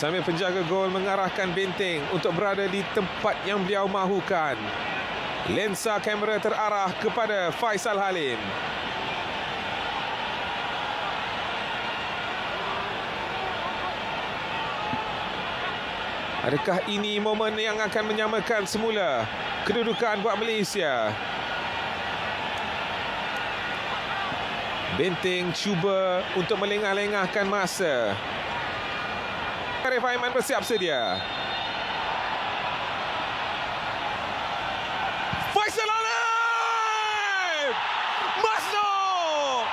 Sambil penjaga gol mengarahkan benteng untuk berada di tempat yang beliau mahukan. Lensa kamera terarah kepada Faisal Halim. Adakah ini momen yang akan menyamakan semula kedudukan buat Malaysia? Benteng cuba untuk melengah-lengahkan masa. Arif Aiman bersiap sedia. Faisal Halim! Masuk!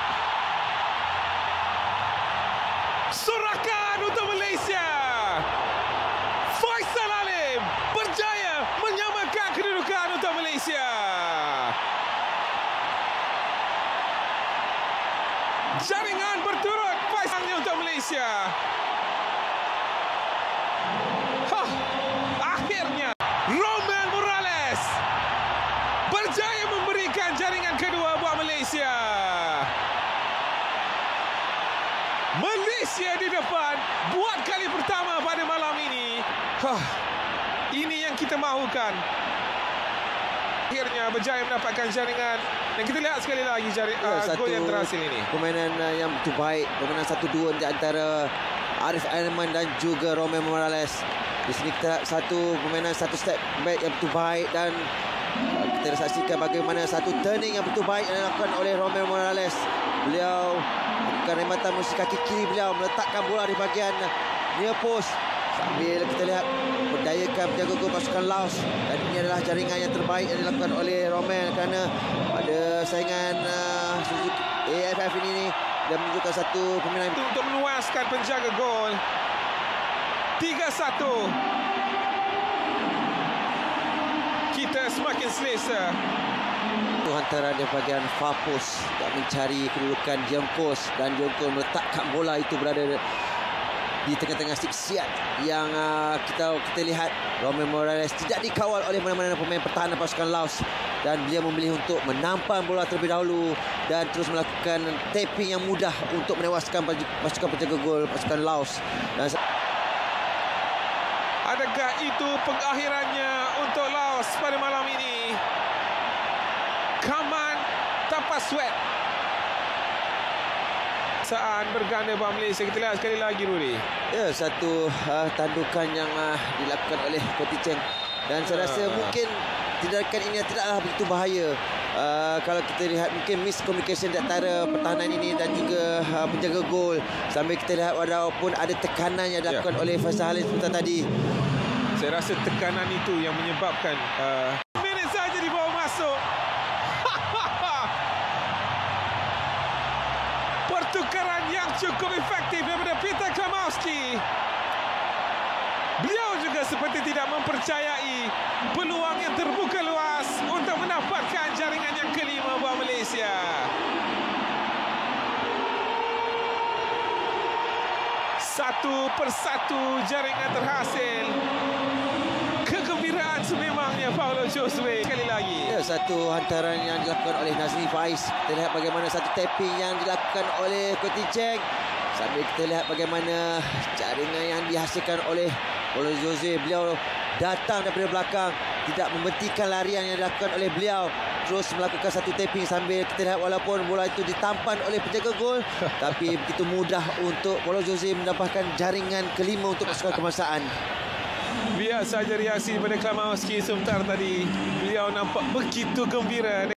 Sorakan untuk Malaysia. Faisal Halim berjaya menyamakan kedudukan untuk Malaysia. Jaringan berturut Faisalnya untuk Malaysia. Akhirnya Romain Morales berjaya memberikan jaringan kedua buat Malaysia. Malaysia di depan buat kali pertama pada malam ini. Ini yang kita mahukan. Akhirnya berjaya mendapatkan jaringan. Dan kita lihat sekali lagi gol yang terhasil ini. Permainan yang begitu baik. Permainan 1-2 di antara Arif Aiman dan juga Romain Morales. Di sini kita satu permainan satu step back yang betul baik, dan kita saksikan bagaimana satu turning yang betul baik yang dilakukan oleh Romain Morales. Beliau bukan rematan musuh kaki kiri, beliau meletakkan bola di bahagian near post sambil kita lihat berdayakan penjaga gol pasukan Laos. Dan ini adalah jaringan yang terbaik yang dilakukan oleh Romain, kerana pada saingan Suzuki AFF ini dia menunjukkan satu permainan untuk meluaskan penjaga gol. 3-1. Kita semakin selesa. Hantaran di bahagian far post tak mencari kedudukan Jengkos, dan Jengkos meletakkan bola itu berada di tengah-tengah siksiat yang kita lihat Romain Morales tidak dikawal oleh mana-mana pemain pertahanan pasukan Laos, dan beliau memilih untuk menampang bola terlebih dahulu dan terus melakukan tapping yang mudah untuk menewaskan pasukan penjaga gol pasukan Laos. Dan adakah itu pengakhirannya untuk Laos pada malam ini? Kaman tanpa sweat. Saat berganda buat Malaysia. Kita lihat sekali lagi, Rudi. Ya, satu tandukan yang dilakukan oleh Koti Cheng. Dan saya rasa mungkin tindakan ini tidaklah begitu bahaya. Kalau kita lihat mungkin miscommunication di antara pertahanan ini dan juga penjaga gol. Sambil kita lihat walaupun ada tekanan yang dilakukan oleh Faisal Halim sebentar tadi. Saya rasa tekanan itu yang menyebabkan minit saja dibawa masuk. Pertukaran yang cukup efektif daripada Peter Klimowski. Beliau juga seperti tidak mempercayai peluang yang terbuka luas untuk mendapatkan jaringan yang kelima buat Malaysia. Satu persatu jaringan terhasil. Kegembiraan sememangnya Paulo Josue. Sekali lagi. Ya, satu hantaran yang dilakukan oleh Nazmi Faiz. Kita lihat bagaimana satu tapping yang dilakukan oleh Koti Cheng. Sambil kita lihat bagaimana jaringan yang dihasilkan oleh Paulo Josue. Beliau datang daripada belakang, tidak membentikan larian yang dilakukan oleh beliau, terus melakukan satu tapping sambil kita lihat walaupun bola itu ditampan oleh penjaga gol tapi begitu mudah untuk Paulo Josue mendapatkan jaringan kelima untuk pasukan kebangsaan. Biar saja reaksi daripada Klimowski sebentar tadi. Beliau nampak begitu gembira.